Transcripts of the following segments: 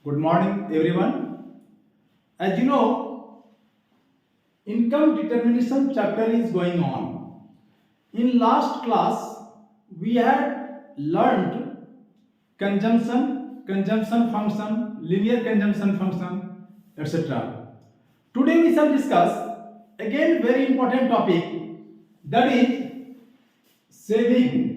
Good morning, everyone. As you know, income determination chapter is going on. In last class, we had learned consumption function, linear consumption function, etc. Today we shall discuss again very important topic, that is saving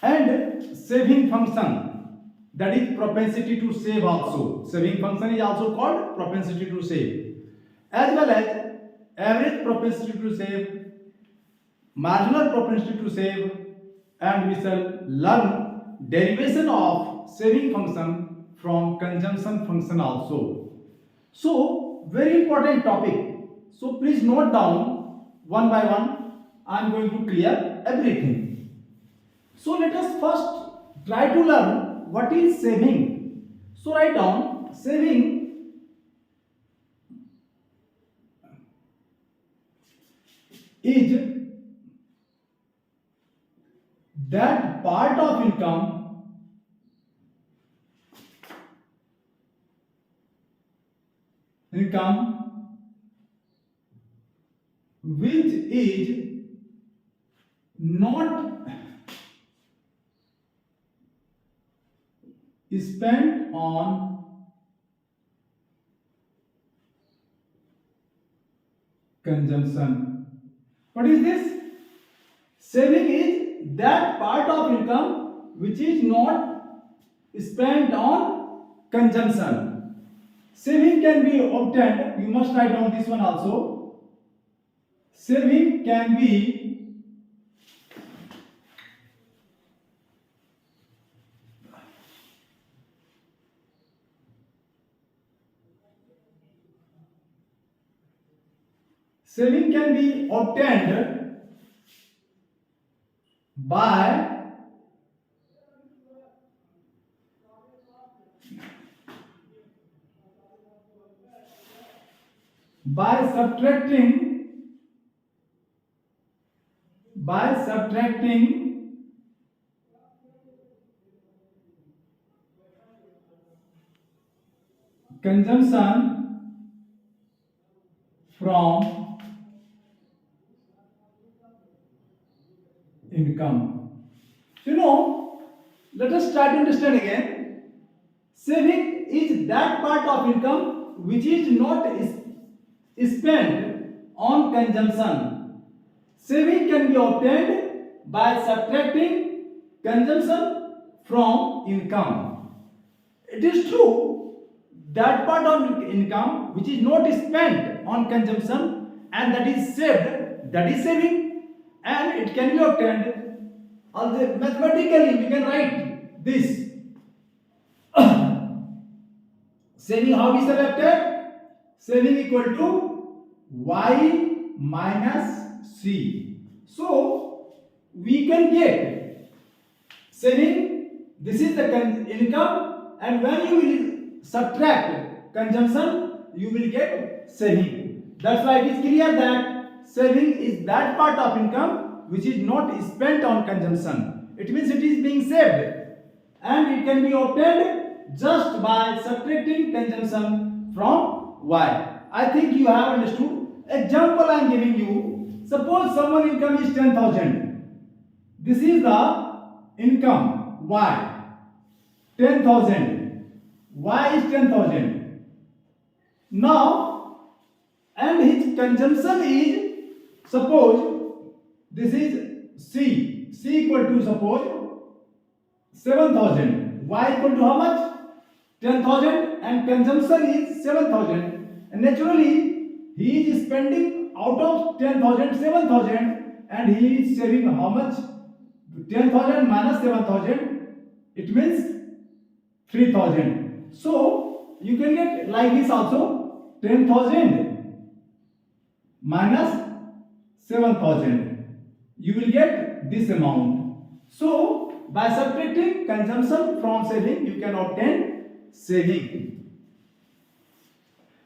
and saving function, that is propensity to save also. Saving function is also called propensity to save, as well as average propensity to save, marginal propensity to save, and we shall learn derivation of saving function from consumption function also. So very important topic. So please note down one by one. I am going to clear everything. So let us first try to learn what is saving. So write down saving is that part of income which is not spent on consumption. What is this? Saving is that part of income which is not spent on consumption. Saving can be obtained, you must write down this one also. Saving can be obtained by subtracting consumption from income. Let us try to understand again. Saving is that part of income which is not spent on consumption. Saving can be obtained by subtracting consumption from income. It is true that part of income which is not spent on consumption and that is saved, that is saving, and it can be obtained. Also mathematically we can write this. Saving, how we shall obtain? Saving equal to y minus c. So we can get saving, this is the income, and when you will subtract consumption you will get saving. That's why it is clear that saving is that part of income which is not spent on consumption. It means it is being saved and it can be obtained just by subtracting consumption from y. I think you have understood. Example I am giving you. Suppose someone income is 10,000. This is the income y. 10,000. Y is 10,000. Now, and his consumption is, suppose this is C. C equal to, suppose 7,000. Y equal to how much? 10,000, and consumption is 7,000. And naturally, he is spending out of 10,000 7,000, and he is saving how much? 10,000 minus 7,000. It means 3,000. So you can get like this also: 10,000 minus 7,000. You will get this amount. So by subtracting consumption from saving, you can obtain saving.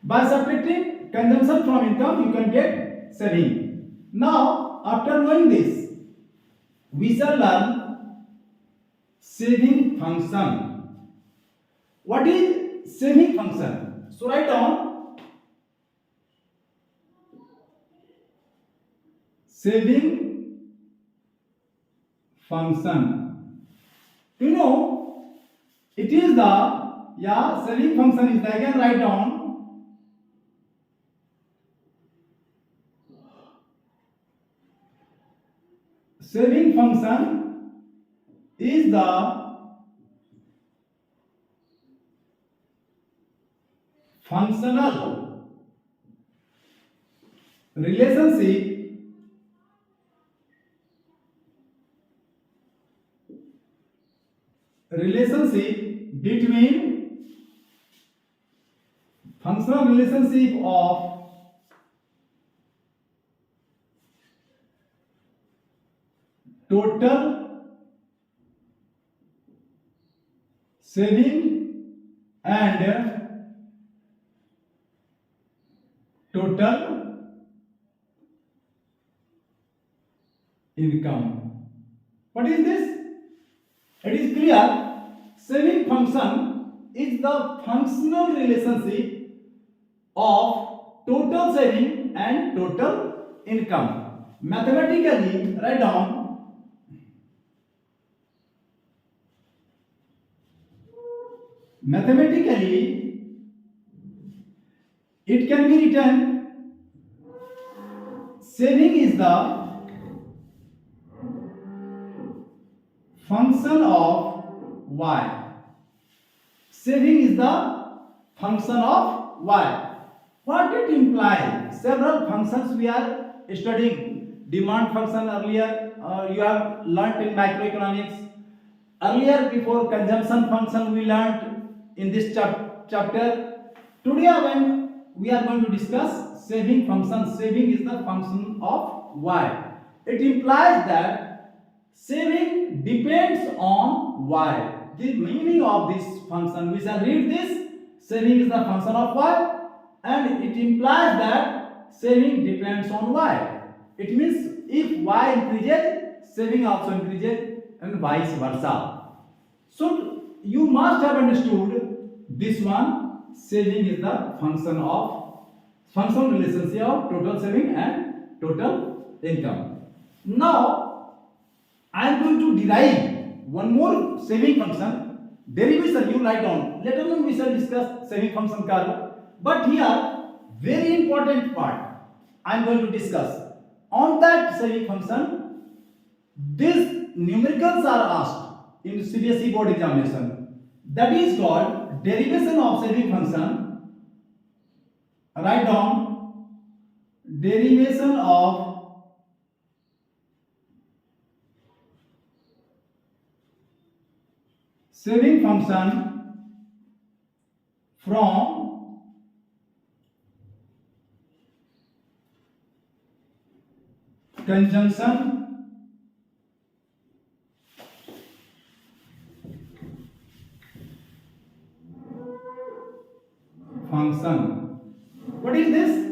By subtracting consumption from income, you can get saving. Now, after knowing this, we shall learn saving function. What is saving function? So write down saving function. Do you know it is the saving function is the, again write down saving function is the functional relationship between functional relationship of total saving and total income. What is this? It is clear. Saving function is the functional relationship of total saving and total income. Mathematically, write down it can be written saving is the function of y. Saving is the function of y. What it implies? Several functions we are studying. Demand function earlier you have learnt in microeconomics. Earlier before consumption function we learnt in this chapter. Today when we are going to discuss saving function. Saving is the function of y. It implies that saving depends on y. The meaning of this function, we shall read this. Saving is the function of y, and it implies that saving depends on y. It means if y increases, saving also increases, and vice versa. So you must have understood this one. Saving is the functional relationship of total saving and total income. Now I am going to derive one more saving function. Derivation you write down. Later on we shall discuss saving function curve. But here very important part I am going to discuss. On that saving function, these numericals are asked in CBSE board examination. That is called derivation of saving function. Write down derivation of saving function from conjunction function. What is this?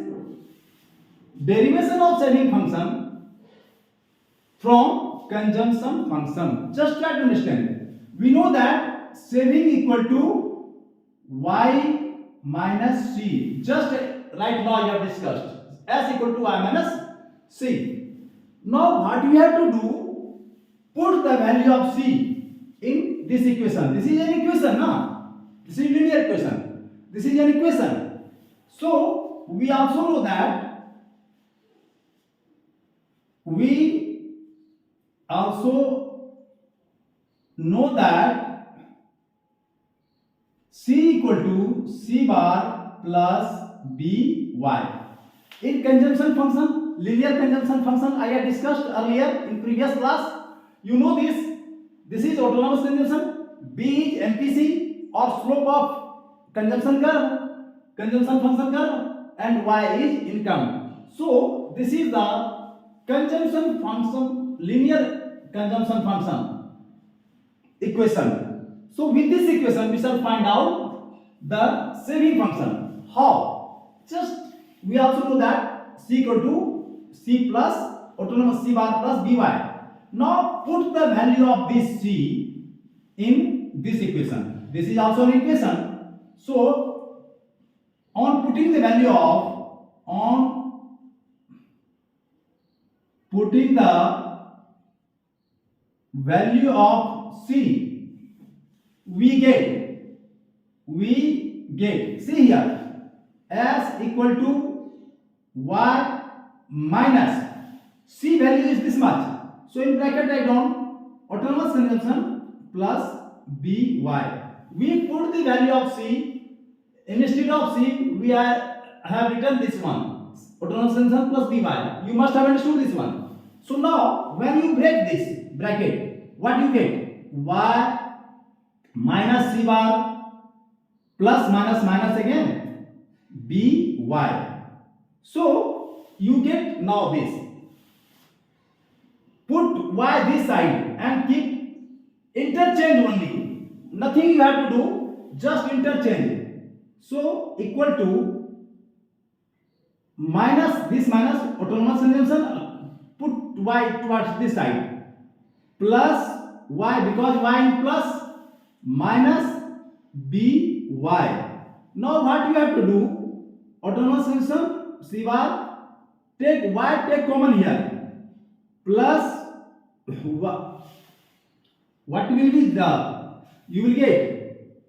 Derivation of saving function from conjunction function. Just try to understand. We know that saving equal to y minus c. Just right now you have discussed s equal to y minus c. Now what you have to do? Put the value of c in this equation. This is an equation, na? This is linear equation. This is an equation. So we also know that c equal to c bar plus by. In conjunction function, linear conjunction function I had discussed earlier in previous class. You know this. This is autonomous conjunction. B is MPC or slope of conjunction function curve, and y is income. So this is the conjunction function, linear conjunction function equation. So with this equation we shall find out the saving function. How? Just we also know that c equal to c plus autonomous c bar plus by. Now put the value of this c in this equation. This is also an equation. So on putting the value of C, we get, see here, S equal to Y minus C value is this much. So in bracket write down autonomous consumption plus BY. We put the value of C, instead of C we have written this one, autonomous consumption plus BY. You must have understood this one. So now when you break this bracket, what you get? Y minus C bar plus minus minus again BY. So you get now this. Put Y this side and keep interchange only. Nothing you have to do, just interchange. So equal to minus this minus autonomous consumption, put Y towards this side, plus Y, because Y in plus, minus BY. Now what you have to do? Autonomous consumption C bar, take Y, take common here, plus what will be the, you will get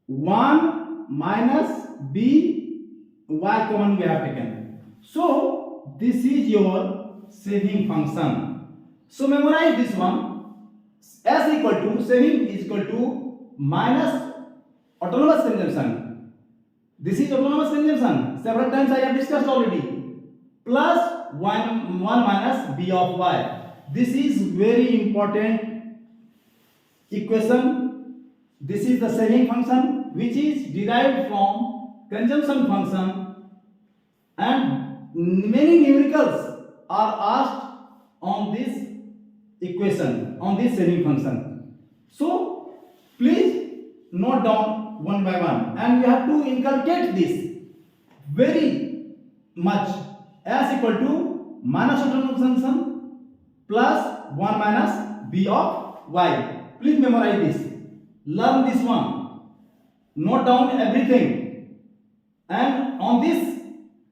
1 minus BY common we have taken. So this is your saving function. So memorize this one. S equal to, saving is equal to minus autonomous consumption. This is autonomous consumption. Several times I have discussed already. Plus 1 minus B of Y. This is very important equation. This is the saving function which is derived from consumption function, and many numericals are asked on this equation, on this saving function. So please note down one by one, and you have to inculcate this very much. S equal to minus autonomous consumption plus 1 minus B of Y. Please memorize this. Learn this one. Note down everything. And on this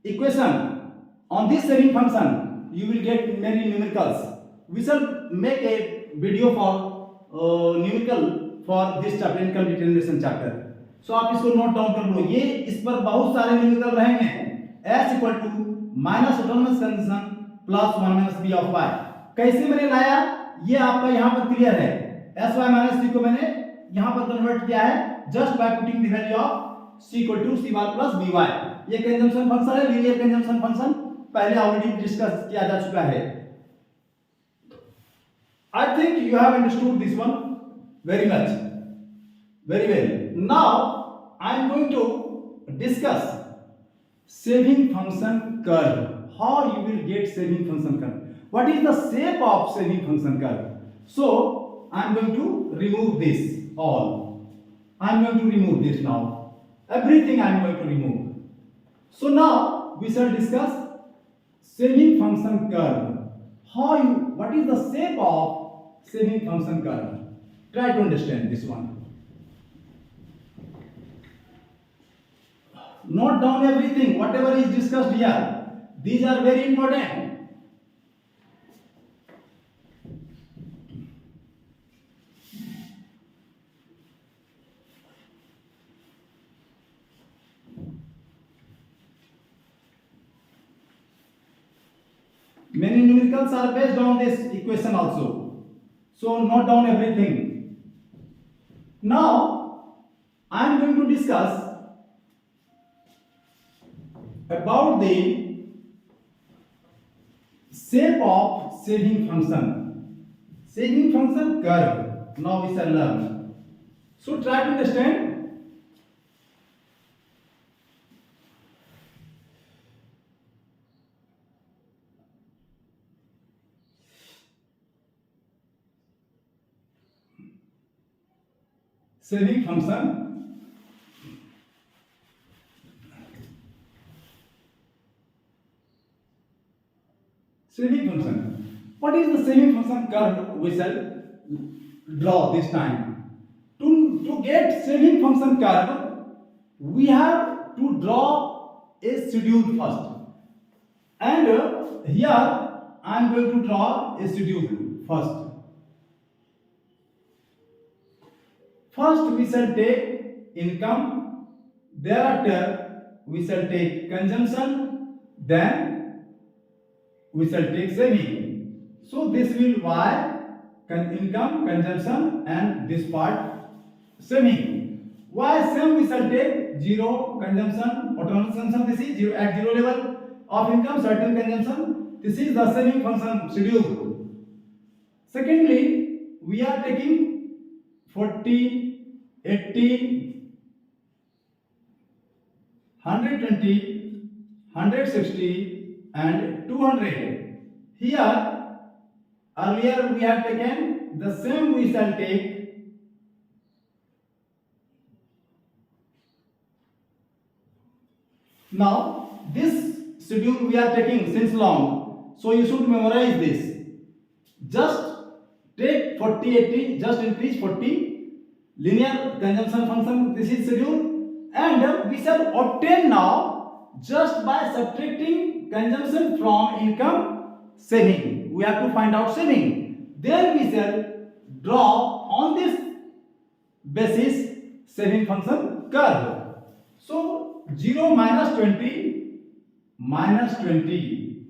equation, on this saving function, you will get many numericals. We shall make a video for numerical for this chapter, income determination chapter. So आप इसको note down कर लो. ये इस पर बहुत सारे numerical रहेंगे. S equal to minus autonomous consumption plus 1 minus B of Y. कैसे मैंने लाया ये आपका यहाँ पर क्लियर है. एस वाई माइनस सी को मैंने यहाँ पर कन्वर्ट किया है just by putting the value of C equal to C bar plus B Y. ये कंजम्पशन फंक्शन है, लीनियर कंजम्पशन फंक्शन, पहले ऑलरेडी डिस्कस किया जा चुका है. I think you have understood this one very much, very well. Now I am going to discuss saving function curve. How you will get saving function curve? What is the shape of saving function curve? So I am going to remove this all. I am going to remove this now. Everything I am going to remove. So now we shall discuss saving function curve. How you? What is the shape of saving function curve? Try to understand this one. Note down everything, whatever is discussed here. These are very important. Many numericals are based on this equation also. So note down everything. Now I am going to discuss about the shape of saving function. Saving function curve. Now we shall learn. So try to understand. Saving function. Saving function. What is the saving function curve we shall draw this time? to get saving function curve, we have to draw a schedule first, and here I am going to draw a schedule first. First we shall take income, thereafter we shall take consumption, then we shall take saving. So this will y income, consumption, and this part saving. Y same we shall take zero consumption, autonomous consumption. This is zero at zero level of income, certain consumption. This is the saving function schedule. Secondly, we are taking 40, 80, 120, 160 and 200. Here earlier we have taken the same, we shall take now. This schedule we are taking since long, so you should memorize this. Just take 40, 80, just increase 40 linear consumption function. This is schedule, and we shall obtain now just by subtracting consumption from income, saving. We have to find out saving. Then we shall draw on this basis saving function curve. So 0 minus 20 minus 20,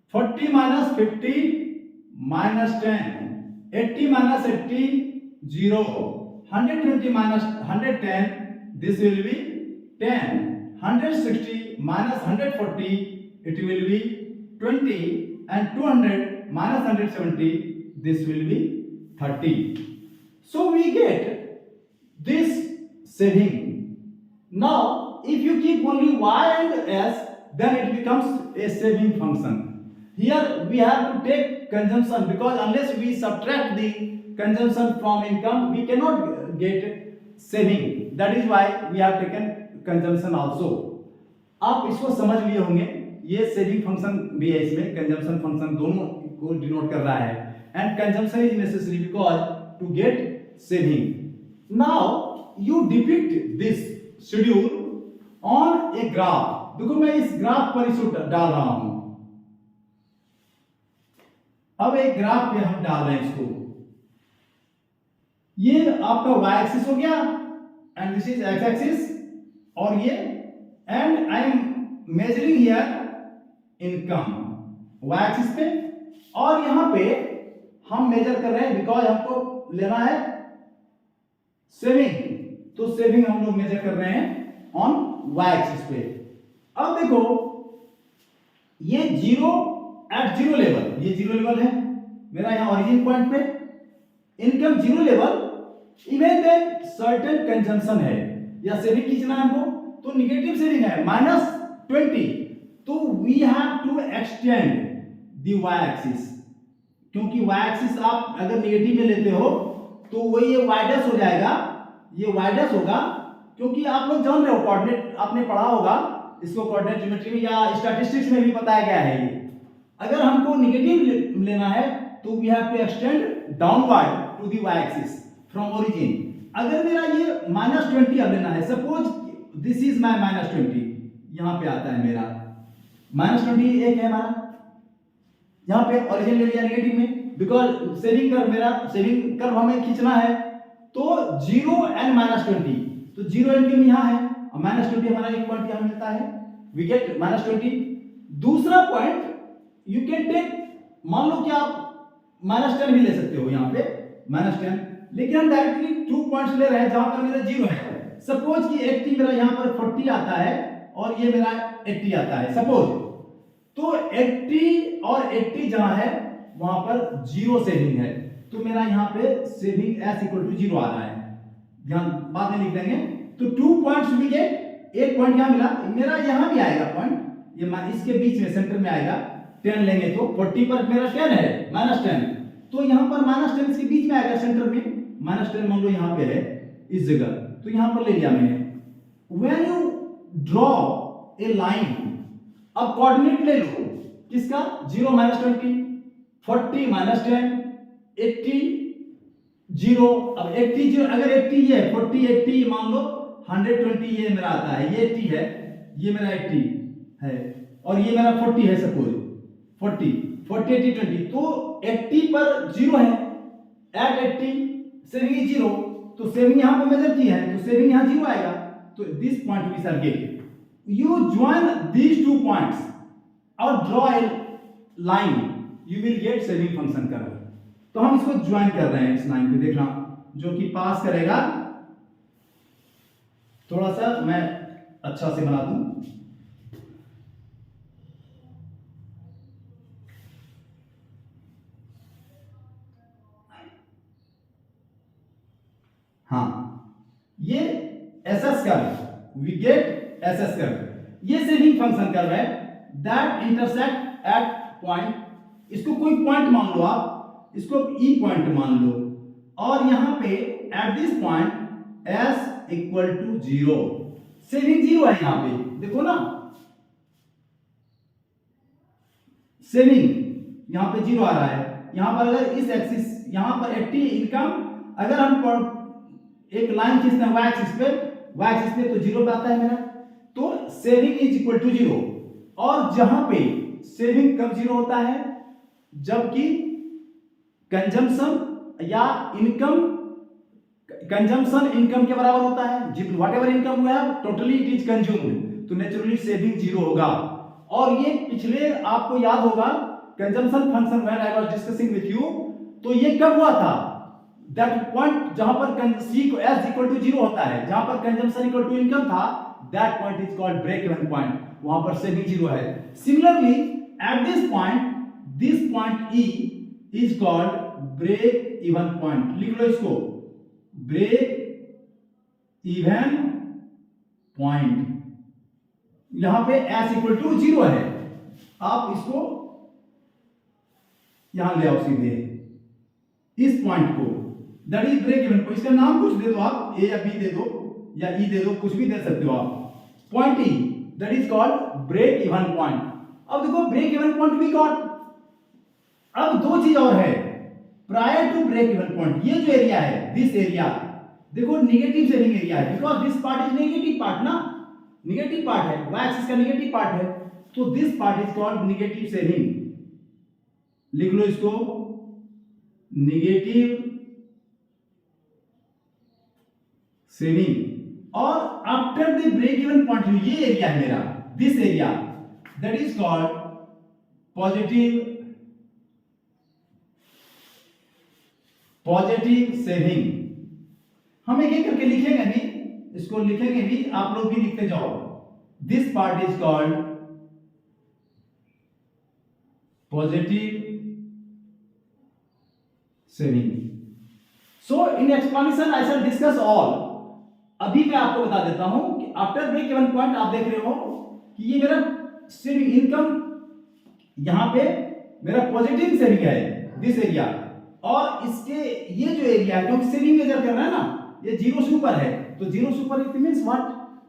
40 minus 50 minus 10, 80 minus 80 0, 120 minus 110, this will be 10, 160 minus 140, it will be 20, and 200 minus 170, this will be 30. So we get this saving. Now if you keep only y and s, then it becomes a saving function. Here we have to take consumption, because unless we subtract the consumption from income, we cannot get saving. That is why we have taken consumption also. आप इसको समझ लिए होंगे, ये saving function भी है, इसमें consumption function दोनों को डिनोट कर रहा है, and consumption is necessary because to get saving. Now you depict this schedule on a graph. देखो मैं इस ग्राफ पर इसको डाल रहा हूं. अब एक ग्राफ पे हम डाल रहे हैं इसको. ये आपका y एक्सिस हो गया, and this is x axis, और ये, and I am measuring here income y axis पे, और यहां पे हम मेजर कर रहे हैं बिकॉज हमको लेना है सेविंग, तो सेविंग हम लोग मेजर कर रहे हैं ऑन y एक्सिस पे. अब देखो ये जीरो एट जीरो लेवल, ये जीरो लेवल है मेरा यहां ओरिजिन पॉइंट पे, income zero level, even then certain consumption है या सेविंग खींचना है हमको, तो निगेटिव सेविंग है -20, तो we have to extend the y axis, क्योंकि y एक्सिस आप अगर नेगेटिव में लेते हो तो वो ये y डैश हो जाएगा, ये y डैश होगा, क्योंकि आप लोग जान रहे हो कोऑर्डिनेट आपने पढ़ा होगा इसको, कोऑर्डिनेट ज्योमेट्री में या स्टैटिस्टिक्स में भी बताया गया है. ये अगर हमको नेगेटिव लेना है तो we have to extend downward to the y axis from origin. अगर मेरा ये -20 अब लेना है, सपोज दिस इज माय -20, यहां पे आता है मेरा -20 एक है हमारा, यहां पे ओरिजिन ले लिया नेगेटिव में, बिकॉज सेविंग कर्व, मेरा सेविंग कर्व हमें खींचना है, तो 0 एंड -20, तो 0 इनकम यहां है और -20 हमारा एक पॉइंट यहां मिलता है, वी गेट -20. दूसरा पॉइंट यू कैन टेक, मान लो कि आप -10 भी ले सकते हो यहां पे -10, लेकिन हम डायरेक्टली 2 पॉइंट्स ले रहे हैं जहां पर मेरा 0 है. सपोज कि 80 मेरा यहां पर 40 आता है और ये मेरा 80 आता है सपोज, तो 80 और 80 जहां है वहां पर 0 सेविंग है, तो मेरा यहां पे सेविंग s = 0 आ रहा है, ध्यान बाद में लिख देंगे. तो 2 पॉइंट्स भी गेट, एक पॉइंट यहां मिला, मेरा यहां भी आएगा पॉइंट, ये इसके बीच में सेंटर में आएगा. 10 लेंगे तो 40 पर मेरा 10 है -10, तो यहां पर -10 इसके बीच में आएगा सेंटर में, -10 मान लो यहां पे है इस जगह, तो यहां पर ले लिया मैंने. When you draw a line, अब कोऑर्डिनेट ले लो किसका, 0 -20, 40 -10, 80 जीरो। अब 80 जो अगर 80 ये 40 80 मान लो 120 ये मेरा आता है, ये 80 है, ये मेरा 80 है और ये मेरा 40 है, सपोज 40 40 80 20, तो 80 पर जीरो है, एट 80 सेविंग इज जीरो, तो सेविंग यहां पे मेजर की है तो सेविंग यहां जीरो आएगा। तो this point we shall get, you join these two points और draw a line, you will get saving function curve. तो हम इसको ज्वाइन कर रहे हैं इस लाइन पे, देखना जो कि पास करेगा, थोड़ा सा मैं अच्छा से बना दूं, हाँ ये SS curve, we get SS curve, ये सेविंग फंक्शन कर्व है दैट इंटरसेक्ट एट पॉइंट, इसको कोई पॉइंट मान लो आप, इसको ई पॉइंट मान लो, और यहां पे at this point S equal to zero, saving zero है यहां पे, देखो ना सेविंग यहां पे जीरो आ रहा है, यहां पर अगर इस एक्सिस यहां पर 80 इनकम, अगर हम एक लाइन खींचते हैं वाई एक्सिस पे तो जीरो पे आता है मेरा, तो saving is equal to zero. और जहां पे सेविंग कब जीरो होता है, जबकि कंजम्पशन या इनकम, कंजम्पशन इनकम के बराबर होता है, जितना व्हाटएवर इनकम हुआ है टोटली इट इज कंज्यूम्ड, तो नेचुरली सेविंग जीरो होगा। और ये पिछले आपको याद होगा consumption function when I was discussing with you, तो ये कब हुआ था, दैट पॉइंट जहां पर सी को एस इक्वल टू जीरो होता है, जहां पर कंजम्पशन इक्वल टू इनकम था, that point is called break even point, वहां पर सेविंग जीरो है। Similarly at this point E is called break even point, लिख लो इसको, ब्रेक इवन पॉइंट, यहां पे एस इक्वल टू जीरो है, आप इसको यहां ले आओ सीधे इस पॉइंट को, that is break even point, इसका नाम कुछ दे दो आप, ए या बी दे दो या ई दे दो, कुछ भी दे सकते हो आप, point E that is called break even point. अब देखो break even point we got, अब दो चीज और है prior to break even point, ये जो एरिया है दिस एरिया, देखो नेगेटिव सेविंग एरिया है, because this part is negative part ना, नेगेटिव पार्ट है, वाई एक्सिस का नेगेटिव पार्ट है, तो this part is called negative saving, लिख लो इसको नेगेटिव सेविंग। और after the break even point ये एरिया है मेरा, this area that is called positive saving. हम एक एक करके लिखेंगे भी, इसको लिखेंगे भी, आप लोग भी लिखते जाओ, this part is called positive saving. So in explanation I shall discuss all, अभी मैं आपको बता देता हूं कि आफ्टर ब्रेक इवन पॉइंट आप देख रहे हो कि ये मेरा सेविंग इनकम, यहां पे मेरा पॉजिटिव सेविंग है दिस एरिया, और इसके ये जो एरिया है क्योंकि सेविंग मेजर कर रहा है ना, ये जीरो से ऊपर है, तो जीरो से ऊपर इट मींस व्हाट,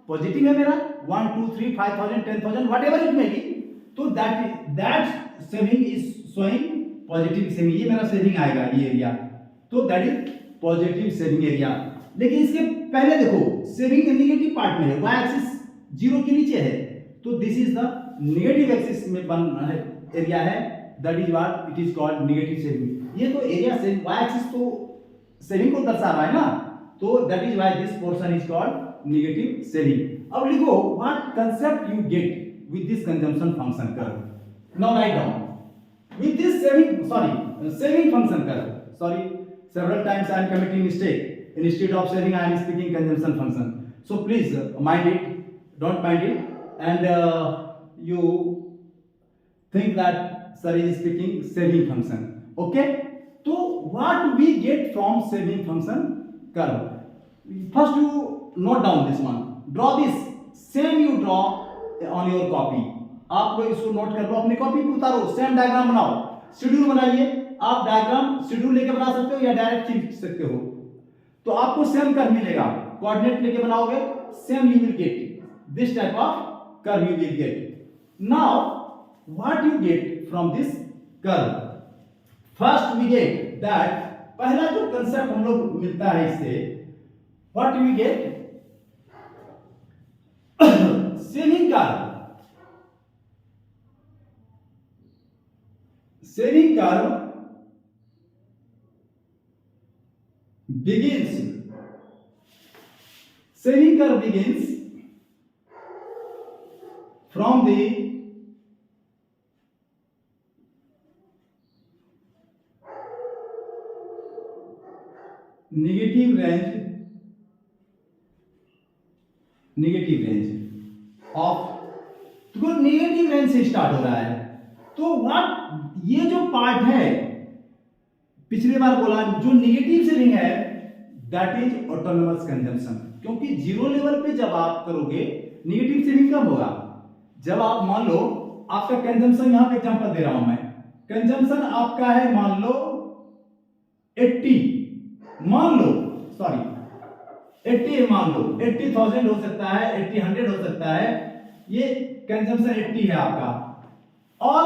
पॉजिटिव है मेरा 1 2 3 5000 10000 व्हाटएवर इट मे बी, तो that saving is showing positive saving, ये मेरा सेविंग आएगा ये एरिया, तो that is positive saving area. लेकिन इसके पहले देखो सेविंग नेगेटिव पार्ट में है, वाई एक्सिस जीरो के नीचे है, तो this is the negative axis में बन है एरिया है, that is what it is called negative saving. ये तो एरिया से वाई एक्सिस तो सेविंग को दर्शा रहा है ना, तो that is why this portion is called negative saving. अब लिखो what concept you get with this consumption function curve, now write down with this saving function curve, sorry, several times I am committing mistake, instead of saving I am speaking consumption function, so please mind it, don't mind it, and you think that sir is speaking saving function, okay? So what we get from saving function curve, first you note down this one, draw this, same you draw on your copy, आप लोग इसको note कर लो, अपनी copy पे उतारो, same diagram बनाओ, schedule बनाइए, आप डायग्राम शेड्यूल लेके बना सकते हो या डायरेक्ट खींच सकते हो, तो आपको सेम कर्व मिलेगा, कोऑर्डिनेट लेके बनाओगे same you will get this type of curve you will get. Now what you get from this curve, first we get that पहला जो कंसेप्ट हम लोग मिलता है इससे, what we get, saving curve. Saving curve begins, saving curve begins from the negative range of, तो negative range से start हो रहा है। तो व्हाट, ये जो पार्ट है, पिछली बार बोला जो नेगेटिव सेविंग है दैट इज ऑटोनोमस कंजम्पशन, क्योंकि जीरो लेवल पे जब आप करोगे नेगेटिव सेविंग कब होगा, जब आप मान लो आपका कंजम्पशन, यहां पे एग्जांपल दे रहा हूं मैं, कंजम्पशन आपका है मान लो 80, मान लो सॉरी 80 मान लो 80,000 हो सकता है, 80,100 हो सकता है, ये कंजम्पशन 80 है आपका। और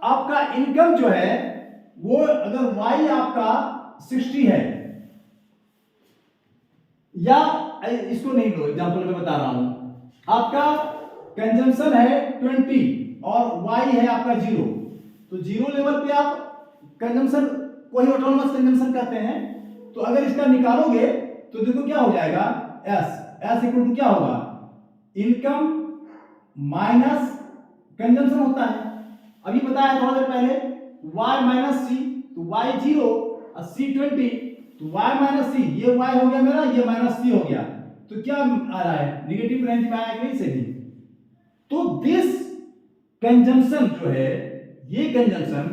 आपका इनकम जो है वो अगर y आपका 60 है, या इसको नहीं लो, एग्जांपल में बता रहा हूं, आपका कंजम्पशन है 20 और y है आपका 0, तो जीरो लेवल पे आप कंजम्पशन को ही ऑटोनोमस कंजम्पशन कहते हैं। तो अगर इसका निकालोगे तो देखो क्या हो जाएगा, s इक्वल टू क्या होगा, इनकम माइनस कंजम्पशन होता है, अभी बताया थोड़ा देर पहले, y माइनस सी, तो y 0 और c 20, तो y माइनस सी, ये y हो गया मेरा, ये माइनस सी हो गया, तो क्या आ रहा है, नेगेटिव रेंज में आया कि नहीं सेविंग। तो दिस कंजम्पशन जो है, ये कंजम्पशन,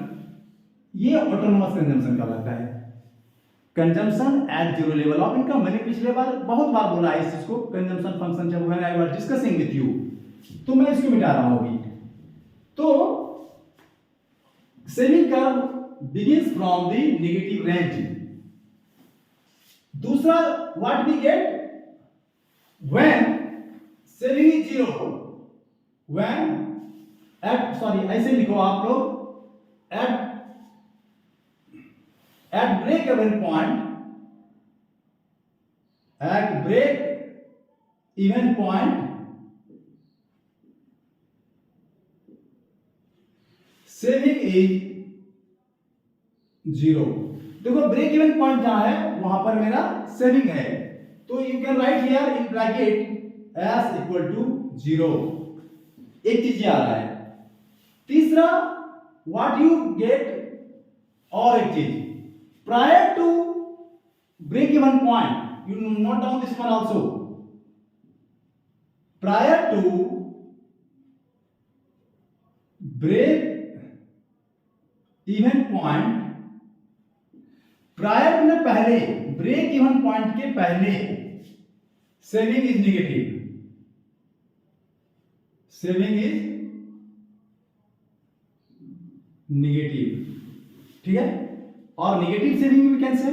ये ऑटोनोमस कंजम्पशन कहलाता है, consumption at zero level of income. मैंने पिछले बार बहुत बार बोला है इस चीज को, कंजम्पशन फंक्शन, जब when I was discussing with you, तो मैं इसको मिटा रहा हूं अभी। तो saving curve begins from the negative range. दूसरा what we get when saving is zero, when at, sorry ऐसे लिखो आप लोग, at break even point, at break even point saving is zero. देखो ब्रेक इवन पॉइंट जहां है वहां पर मेरा सेविंग है, तो you can write here in bracket S equal to 0। एक चीज आ रहा है। तीसरा व्हाट यू गेट, और एक चीज, prior to break even point, you note down this one also, prior to break even point, prior में पहले, ब्रेक इवन पॉइंट के पहले saving is negative, saving is negative, ठीक है। और negative saving we can say,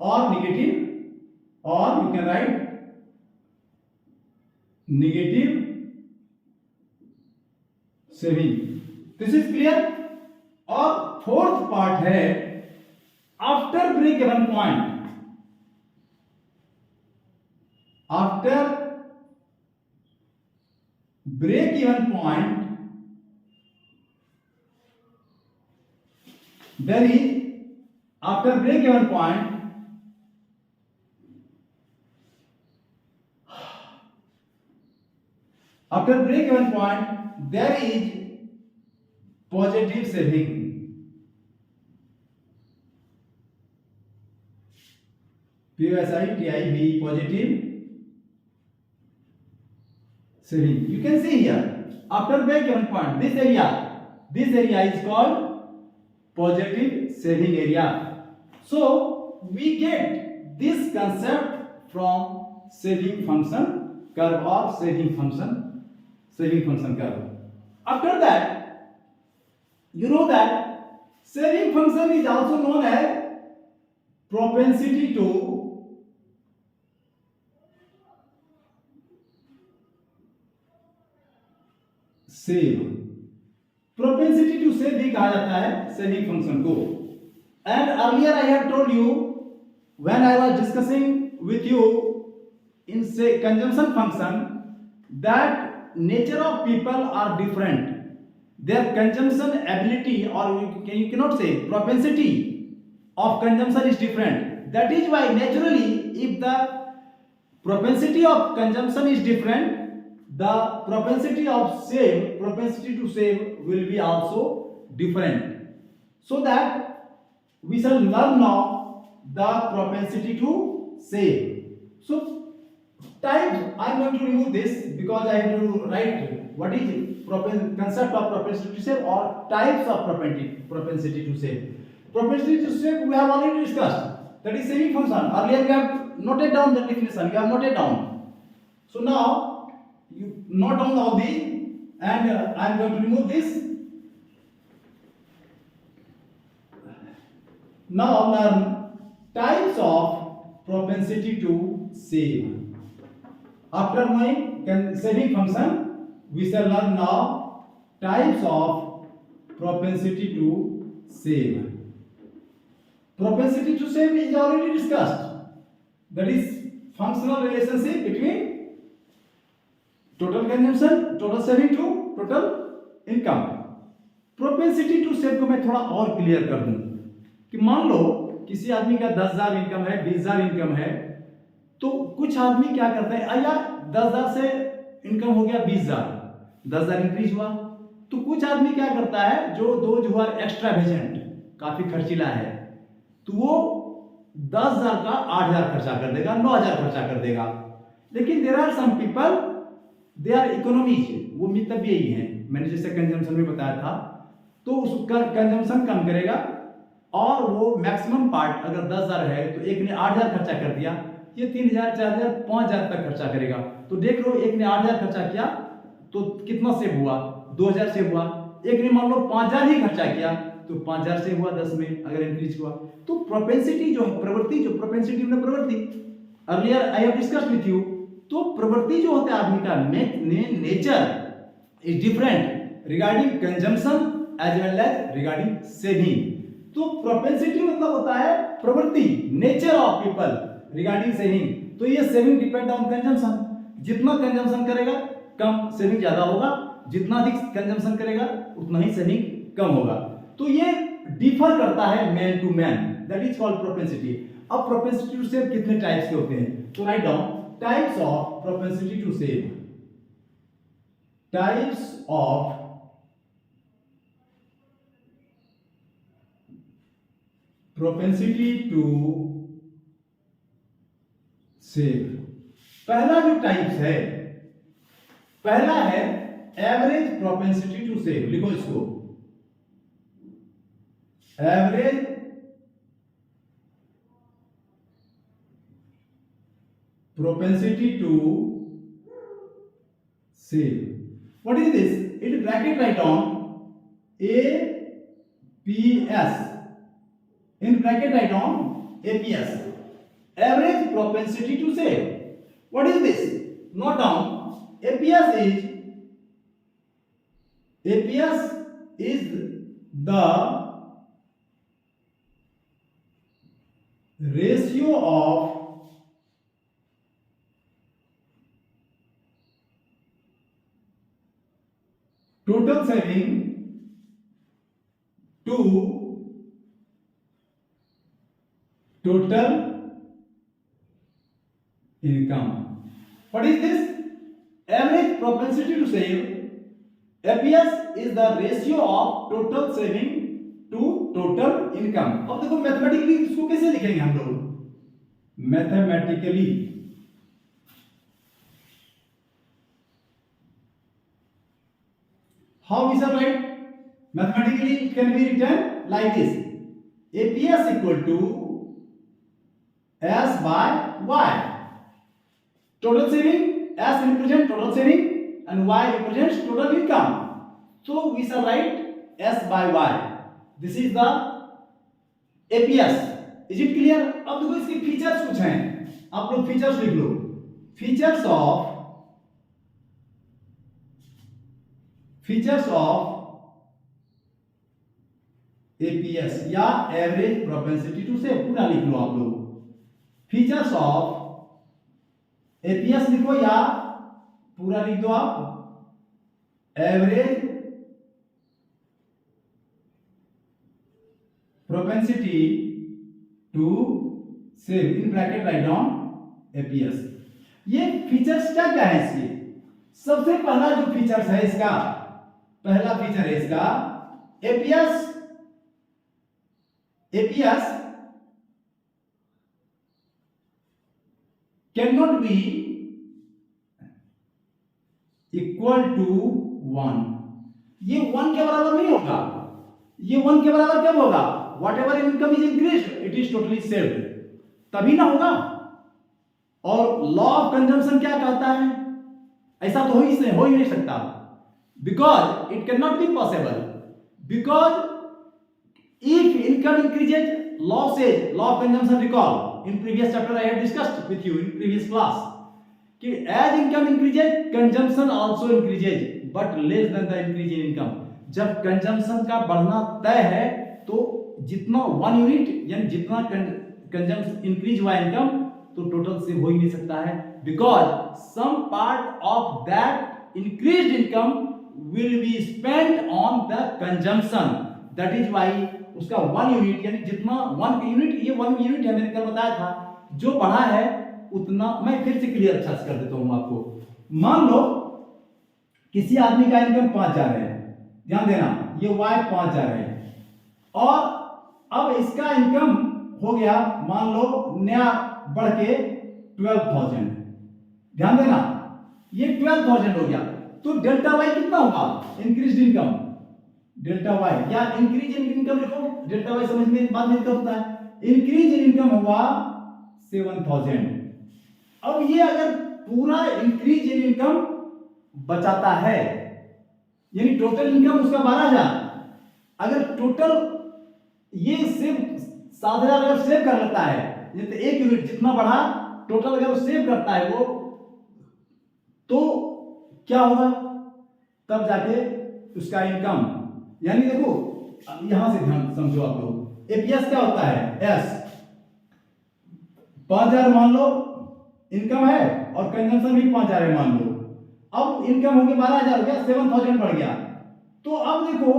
और negative, और you can write negative saving, this is clear. और फोर्थ पार्ट है after break even point, after break even point there is, after break even point, after break even point there is positive saving, POSITIV, positive saving. You can see here after break even point, this area is called positive saving area. So we get this concept from saving function curve or saving function curve. After that, you know that saving function is also known as propensity to save, propensity to save भी कहा जाता है saving function को। And earlier I have told you when I was discussing with you in say consumption function, that nature of people are different. Their consumption ability, or you cannot say propensity of consumption is different. That is why naturally, if the propensity of consumption is different, the propensity to save will be also different. So that we shall learn now the propensity to save. So types, I am going to remove this because I have to write what is concept of propensity to save or types of propensity to save. Propensity to save we have already discussed. That is saving function. Earlier we have noted down the definition. We have noted down. So now you note down all these, and I am going to remove this. Now learn types of propensity to save. After knowing saving function, we shall learn now types of propensity to save. Propensity to save is already discussed. That is functional relationship between total consumption, total saving to total income. Propensity to save को मैं थोड़ा और clear कर दूं कि मान लो किसी आदमी का 10,000 इनकम है, 20,000 इनकम है, तो कुछ आदमी क्या करता है, या 10,000 से इनकम हो गया 20,000, 10,000 इंक्रीज हुआ, तो कुछ आदमी क्या करता है, जो दोज हु आर एक्स्ट्रावेजेंट, काफी खर्चीला है, तो वो 10,000 का 8,000 खर्चा कर देगा, 9,000 खर्चा कर देगा. लेकिन there are some people they are economies, वो मितव्ययी यही है, मैंने जैसे कंजम्पशन में बताया था, तो उसका कंजम्पशन कम करेगा और वो मैक्सिमम पार्ट अगर 10,000 है तो एक ने 8,000 खर्चा कर दिया, ये 3,000, 4,000, 5,000 तक खर्चा करेगा. तो देख लो, एक ने 8,000 खर्चा किया तो कितना सेव हुआ, 2,000 सेव हुआ. एक ने मान लो 5,000 ही खर्चा किया तो 5,000 सेव हुआ 10 में अगर इंक्रीज हुआ. तो प्रोपेंसिटी जो प्रवृत्ति, जो प्रोपेंसिटी में प्रवृत्ति, earlier I have discussed with you, तो प्रवृत्ति जो होता है आदमी का nature is different regarding consumption as well as regarding saving. तो प्रोपेंसिटी मतलब होता है प्रवृत्ति, nature of people regarding saving. तो ये सेविंग डिपेंड ऑन कंजम्पशन, जितना कंजम्पशन करेगा कम सेविंग ज्यादा होगा, जितना अधिक कंजम्पशन करेगा उतना ही सेविंग कम होगा. तो ये डिफर करता है man to man, that is called propensity. अब प्रोपेंसिटी टू सेव कितने टाइप्स के होते हैं, तो write down types of propensity to save. Types of propensity to save. पहला जो टाइप्स है, पहला है एवरेज प्रोपेंसिटी टू सेव. लिखो इसको, average propensity to save. What is this? It bracket write down APS. In bracket write down APS. Average propensity to save. What is this? Note down. APS is the ratio of total saving to total income. What is this? Average propensity to save. APS is the ratio of total saving to total income. अब देखो mathematically इसको कैसे लिखेंगे हम लोग, mathematically how we shall write? Mathematically it can be written like this: APS equal to S by Y. Total saving, S represents total saving and Y represents total income. So we shall write S by Y. This is the APS. Is it clear? अब देखो इसके features कुछ हैं, आप लोग features लिख लो. Features of APS या average propensity to save, पूरा लिख लो आप लोग. फीचर्स ऑफ एपीएस लिखो या पूरा लिख दो आप, average propensity to save, in bracket write down APS. ये फीचर्स क्या क्या है इसके? सबसे पहला जो फीचर्स है इसका, पहला फीचर है इसका APS can not be equal to 1। ये 1 के बराबर नहीं होगा। ये 1 के बराबर कब होगा? What ever income is increase it is totally saved, तभी ना होगा। और लॉ ऑफ कंजम्पशन क्या कहता है? ऐसा तो हो ही नहीं सकता, because it can not be possible, because if income increases, law says, law of consumption recall in previous chapter I have discussed with you in previous class कि as income increases consumption also increases but less than the increase in income. जब consumption का बढ़ना तय है तो जितना 1 unit यानी जितना कंजम्पशन इंक्रीज हुआ इनकम तो टोटल से हो ही नहीं सकता है, because some part of that increased income will be spent on the consumption. That is why उसका 1 यूनिट यानी जितना 1 यूनिट, ये 1 यूनिट है, मैंने कल बताया था, जो बढ़ा है उतना। मैं फिर से क्लियर अच्छा से कर देता हूं आपको। मान लो किसी आदमी का इनकम 5,000 है, ध्यान देना, ये y 5,000 है, और अब इसका इनकम हो गया मान लो नया बढ़ के 12,000, ध्यान देना, ये 12,000 हो गया, तो डेल्टा y कितना होगा? इंक्रीज इनकम, डेल्टा y या इंक्रीज इन इनकम लिखो, डेल्टा y समझ में बाद में क्या होता है। इंक्रीज इन इनकम हुआ 7,000। अब ये अगर पूरा इंक्रीज इन इनकम बचाता है यानी टोटल इनकम उसका 12,000, अगर टोटल ये सिर्फ 7,000 अगर सेव कर लेता है, जैसे 1 यूनिट जितना बढ़ा टोटल अगर वो सेव करता है वो, तो क्या होगा? तब जाके उसका इनकम, यानी देखो यहां से ध्यान समझो आप लोग, एपीएस क्या होता है? एस 5,000 मान लो इनकम है और कंजम्पशन भी 5,000 है मान लो, अब इनकम हो गया 12,000 हो गया, 7,000 बढ़ गया। तो अब देखो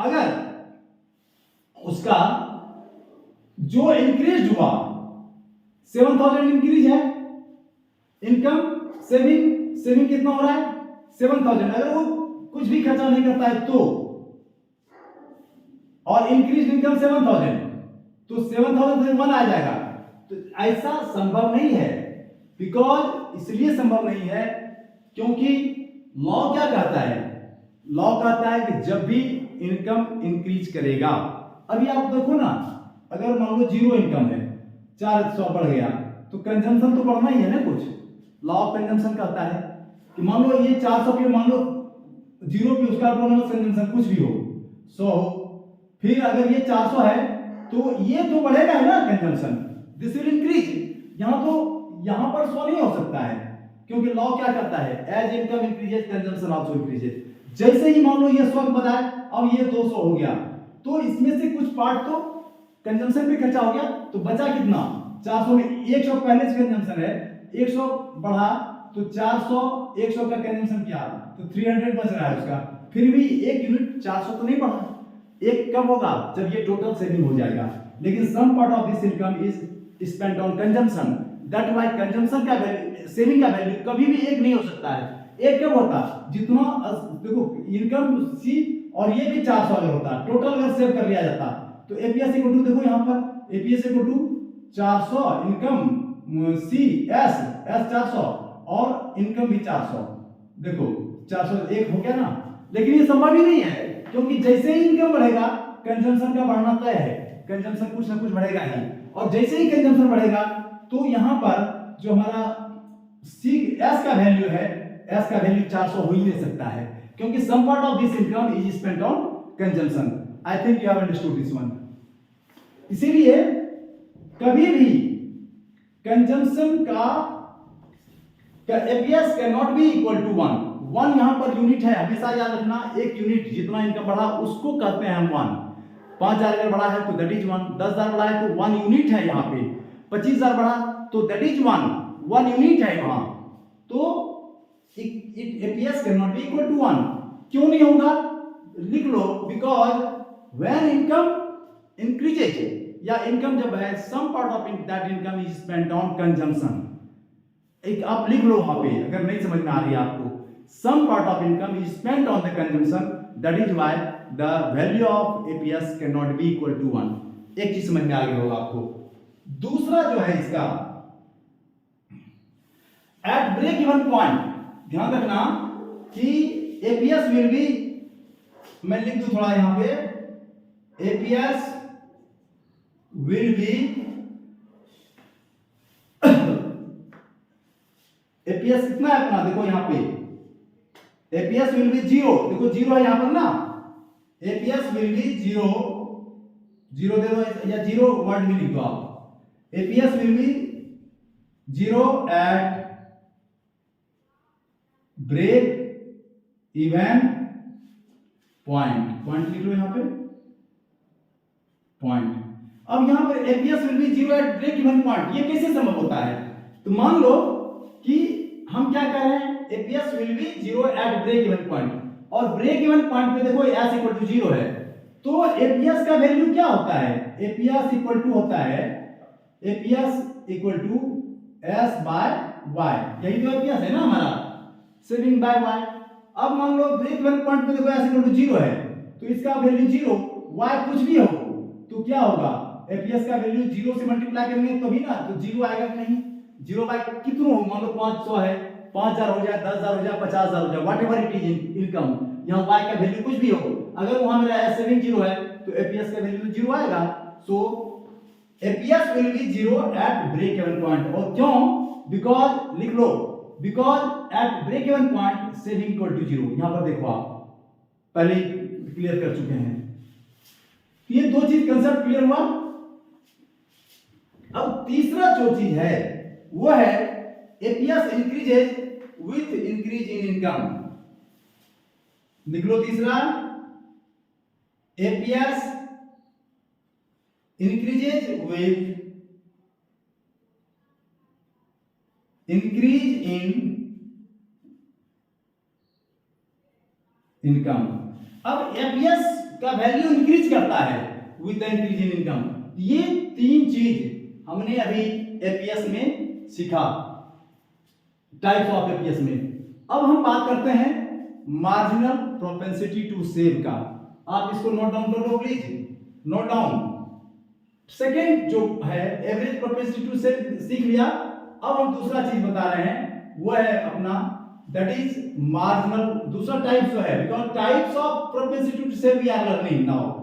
अगर उसका जो इंक्रीज हुआ 7,000 इंक्रीज है इनकम, सेविंग कितना हो रहा है? 7,000। अगर वो कुछ भी खर्चा नहीं करता है तो, और इंक्रीज इनकम 7,000, तो 7,000 से 1 आ जाएगा। तो ऐसा संभव नहीं है, बिकॉज इसलिए संभव नहीं है क्योंकि लॉ क्या कहता है? लॉ कहता है कि जब भी इनकम इंक्रीज करेगा, अभी आप देखो ना, अगर मान लो 0 इनकम है, 400 बढ़ गया, तो कंजम्पशन तो बढ़ना ही है ना कुछ। लॉ ऑफ कंजम्पशन कहता है कि मान लो ये 400 पे, मान लो 0 पे उसका ऑटोनोमस कंजम्पशन कुछ भी हो, 100 हो, फिर अगर ये 400 है तो ये तो बढ़ेगा है ना कंजम्पशन, दिस विल इंक्रीज। यहां पर 100 नहीं हो सकता है, क्योंकि लॉ क्या करता है? As income increases consumption also increases. जैसे ही मान लो ये 100 पता है, अब ये 200 हो गया, तो इसमें से कुछ पार्ट तो कंजम्पशन पे खर्चा हो गया, तो बचा कितना? 400 में 100 पहले से कंजम्पशन है, 100 बढ़ा तो 400, 100 का कंजम्पशन किया तो 300 बच रहा है उसका, फिर भी 1 यूनिट 400 तो नहीं बढ़ा। एक कब होगा? जब ये टोटल सेविंग हो जाएगा। लेकिन some part of this income is spent on consumption, that why consumption का वैल्यू, सेविंग का वैल्यू कभी भी 1 नहीं हो सकता है। एक कब होता? जितना देखो इनकम सी और ये भी 400 अगर होता, टोटल अगर सेव कर लिया जाता, तो एपीएस इक्वल टू, देखो यहां पर APS equal to 400 income C S 400 और इनकम भी 400, देखो 400 एक हो गया ना। लेकिन ये संभव ही नहीं है, क्योंकि जैसे ही इनकम बढ़ेगा कंजम्पशन का बढ़ना तय है, कंजम्पशन कुछ ना कुछ बढ़ेगा ही, और जैसे ही कंजम्पशन बढ़ेगा तो यहां पर जो हमारा सी एस का वैल्यू है, एस का वैल्यू 400 हो ही नहीं सकता है, क्योंकि some part of this income is spent on consumption. I think you have understood this one. इसीलिए कभी भी कंजम्पशन का APS can not be equal to 1 यहां पर यूनिट है, हमेशा याद रखना, 1 यूनिट जितना इनकम बढ़ा उसको कहते हैं हम 1। 5,000 अगर बढ़ा है तो दैट इज 1, 10,000 बढ़ा है तो 1 यूनिट है यहाँ पे। 25,000 बढ़ा तो दैट इज 1 यूनिट है वहां, तो it APS can not be equal to 1। क्यों नहीं होगा, लिख लो, बिकॉज व्हेन इनकम इंक्रीजेज, या इनकम जब है, some part of that income is spent on consumption. एक आप लिख लो वहां पे, अगर नहीं समझ में आ रही है आपको, some part of income is spent on the consumption, that is why the value of APS can not be equal to 1। एक चीज समझ में आ गई होगा आपको। दूसरा जो है इसका, एट ब्रेक इवन पॉइंट, ध्यान रखना कि एपीएस विल बी, मैं लिख दूं थोड़ा यहां पे, एपीएस विल बी, एपीएस कितना है अपना, देखो यहां पे एपीएस विल बी 0, देखो 0 है यहां पर ना, एपीएस विल बी 0, 0 दे दो या 0 वर्ड में लिख दो आप, APS will be 0 at break even point लिख लो यहां पे, पॉइंट। अब यहां पर APS will be 0 at break even point, ये कैसे संभव होता है, तो मान लो कि हम क्या कर रहे हैं, APS will be 0 at break even point, और ब्रेक इवन पॉइंट पे देखो एस इक्वल टू 0 है, तो एपीएस का वैल्यू क्या होता है, एपीएस इक्वल टू होता है, APS equal to S by Y, यही तो एपीएस है ना हमारा, सेविंग बाय वाई। अब मान लो ब्रेक इवन पॉइंट पे देखो एस इक्वल टू 0 है, तो इसका वैल्यू 0, वाई कुछ भी हो तो क्या होगा, एपीएस का वैल्यू 0 से मल्टीप्लाई करेंगे तभी ना, तो 0 आएगा कि नहीं, 0 बाय कितना हो, मान लो 500 है, 5,000 हो जाए, 10,000 हो जाए, 50,000 हो जाए, व्हाटएवर इट इज इनकम, यहाँ y का वैल्यू कुछ भी हो, अगर वहां मेरा सेविंग 0 है तो एपीएस का वैल्यू 0 आएगा। So APS will be 0 at break even point, और क्यों, बिकॉज लिख लो, because at break even point saving equal to 0, यहां पर देखो आप पहले क्लियर कर चुके हैं, ये दो चीज कंसेप्ट क्लियर हुआ। अब तीसरा जो चीज है वो है APS increases with increase in income, लिख लो तीसरा, APS increases with increase in income. अब एपीएस का वैल्यू इंक्रीज करता है with the increase in income, ये तीन चीज हमने अभी एपीएस में सीखा, टाइप्स ऑफ एपीएस में। अब हम बात करते हैं मार्जिनल प्रोपेंसिटी टू सेव का, आप इसको नोट डाउन कर लो प्लीज, नोट डाउन। सेकेंड जो है एवरेज प्रोपेंसिटी टू सेव सीख लिया, अब हम दूसरा चीज बता रहे हैं, वो है अपना दैट इज मार्जिनल, दूसरा टाइप जो है, because types of propensity to save we are learning now.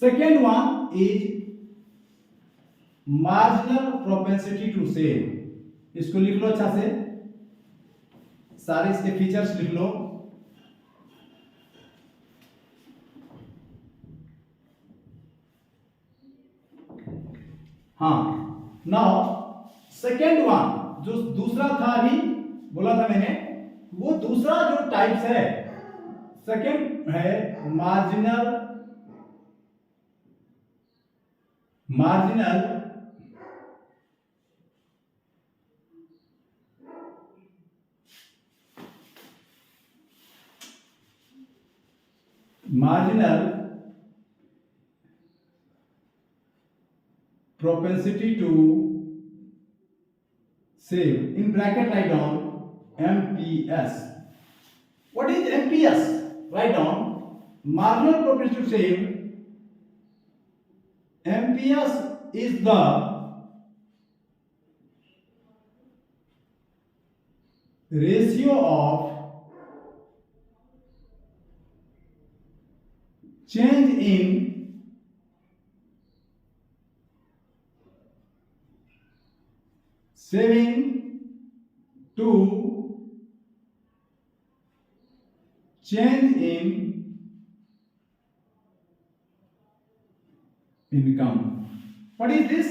Second one is marginal propensity to save, इसको लिख लो अच्छा से, सारे इसके फीचर्स लिख लो। हाँ, नाउ सेकेंड वन, जो दूसरा था अभी बोला था मैंने, वो दूसरा जो टाइप्स है, सेकेंड है marginal propensity to save, in bracket write down MPS. What is MPS? Write down marginal propensity to save. MPS is the ratio of change in saving to change in income. What is this?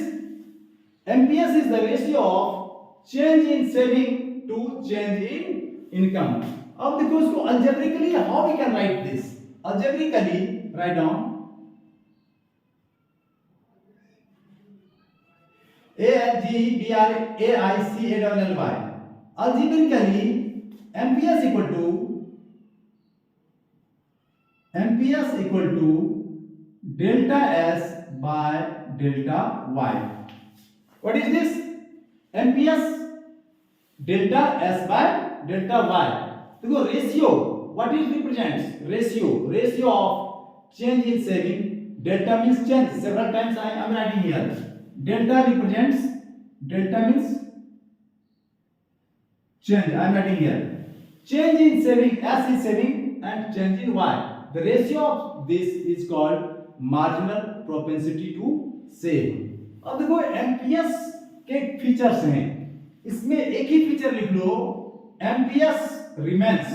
MPS is the ratio of change in saving to change in income. अब देखो इसको algebraically how we can write this? Algebraically write down ALGBRAICALLY. Algebraically, MPS equal to delta S by delta Y. What is this? MPS delta S by delta Y. देखो ratio, what it represents? Ratio of change in saving. Delta means change. Several times I am writing here. Delta means change. I am writing here. Change in saving, S is saving, and change in Y. The ratio of this is called marginal propensity to save. अब देखो MPS के features हैं, इसमें एक ही feature लिख लो, MPS remains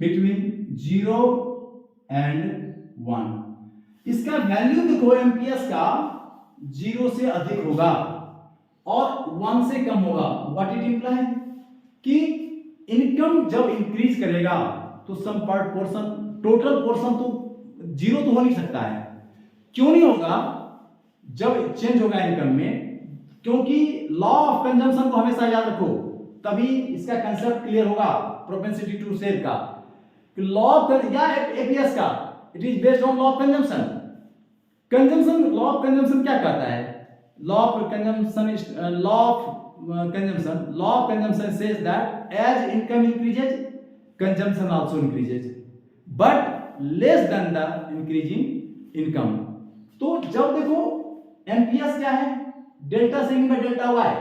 between 0 and 1. इसका value देखो MPS का 0 से अधिक होगा और 1 से कम होगा. व्हाट इट इंप्लाई कि इनकम जब इंक्रीज करेगा तो some part portion, total portion तो 0 तो हो नहीं सकता है. क्यों नहीं होगा जब चेंज होगा इनकम में? क्योंकि लॉ ऑफ कंजम्पशन को हमेशा याद रखो, तभी इसका कंसेप्ट क्लियर होगा प्रोपेंसिटी टू सेव का. लॉ ऑफ एपीएस का it is based on law of consumption. Law of consumption क्या कहता है? Law of consumption says that as income increases consumption also increases but less than the increasing income. तो जब देखो MPS क्या है? Delta saving by delta Y.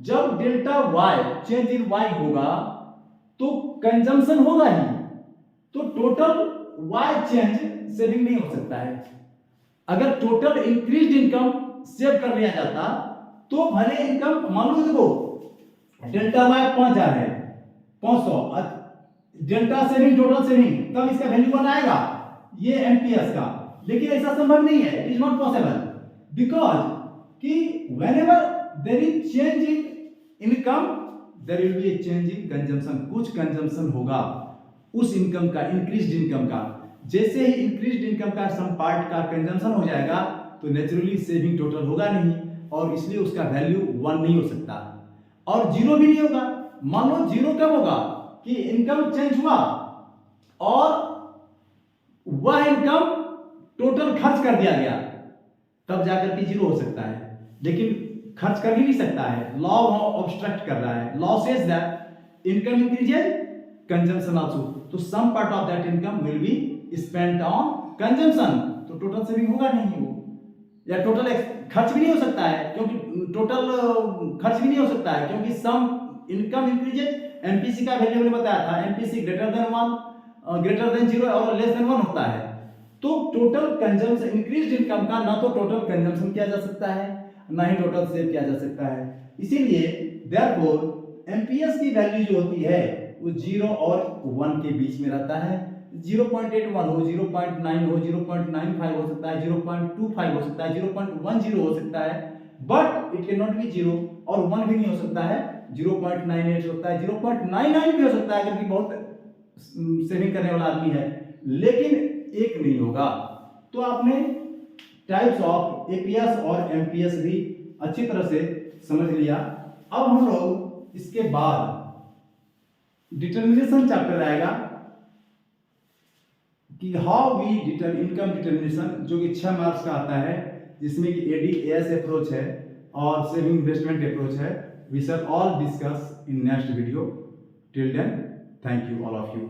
जब delta Y change in Y होगा तो कंजम्पशन होगा ही, तो टोटल वाई चेंज सेविंग नहीं हो सकता है. अगर टोटल इंक्रीज्ड इनकम सेव कर लिया जाता तो भले इनकम मान लो देखो डेल्टा वाई 5000 है, 500 डेल्टा सेविंग टोटल सेविंग, तब इसका वैल्यू 1 आएगा ये एमपीएस का. लेकिन ऐसा संभव नहीं है. It is not possible because कि whenever there is change in income there will be a change in consumption. कुछ कंजम्पशन होगा उस इनकम का, इंक्रीज्ड इनकम का. जैसे ही इंक्रीज्ड इनकम का सम पार्ट का कंजम्पशन हो जाएगा तो नेचुरली सेविंग टोटल होगा नहीं और इसलिए उसका वैल्यू 1 नहीं हो सकता और 0 भी नहीं होगा. मान लो 0 कब होगा कि इनकम चेंज हुआ और वह इनकम टोटल खर्च कर दिया गया, तब जाकर के 0 हो सकता है. लेकिन खर्च कर ही नहीं सकता है, लॉ ऑब्स्ट्रक्ट कर रहा है. Law says that income increases consumption also, तो some part of that income will be spent on consumption. तो टोटल सेविंग होगा नहीं वो, या टोटल खर्च भी नहीं हो सकता है, क्योंकि टोटल खर्च भी नहीं हो सकता है क्योंकि सम इनकम इंक्रीजेज. एमपीसी का वैल्यू मैंने बताया था, एमपीसी ग्रेटर देन 0 और लेस देन 1 होता है. तो टोटल कंजम्पशन इंक्रीज्ड इनकम का ना तो टोटल कंजम्पशन किया जा सकता है ना ही टोटल सेव किया जा सकता है. इसीलिए देयरफॉर एमपीएस की वैल्यू जो होती है वो 0 और 1 के बीच में रहता है. 0.81 हो, 0.9 हो, 0.95 हो सकता है, 0.25 हो सकता है, 0.10 हो सकता है, but it can not B 0 और 1 भी नहीं हो सकता है. 0.98 हो सकता है, 0.99 भी हो सकता है क्योंकि बहुत सेविंग करने वाला आदमी है, लेकिन एक नहीं होगा. तो आपने टाइप्स ऑफ एपीएस और एमपीएस भी अच्छी तरह से समझ लिया. अब हम लोग इसके बाद डिटरमिनेशन चैप्टर आएगा कि हाउ वी इनकम डिटरमिनेशन, जो कि 6 मार्क्स का आता है, जिसमें कि एडीएस अप्रोच है और सेविंग इन्वेस्टमेंट अप्रोच है. We shall all discuss in next video. Till then, thank you all of you.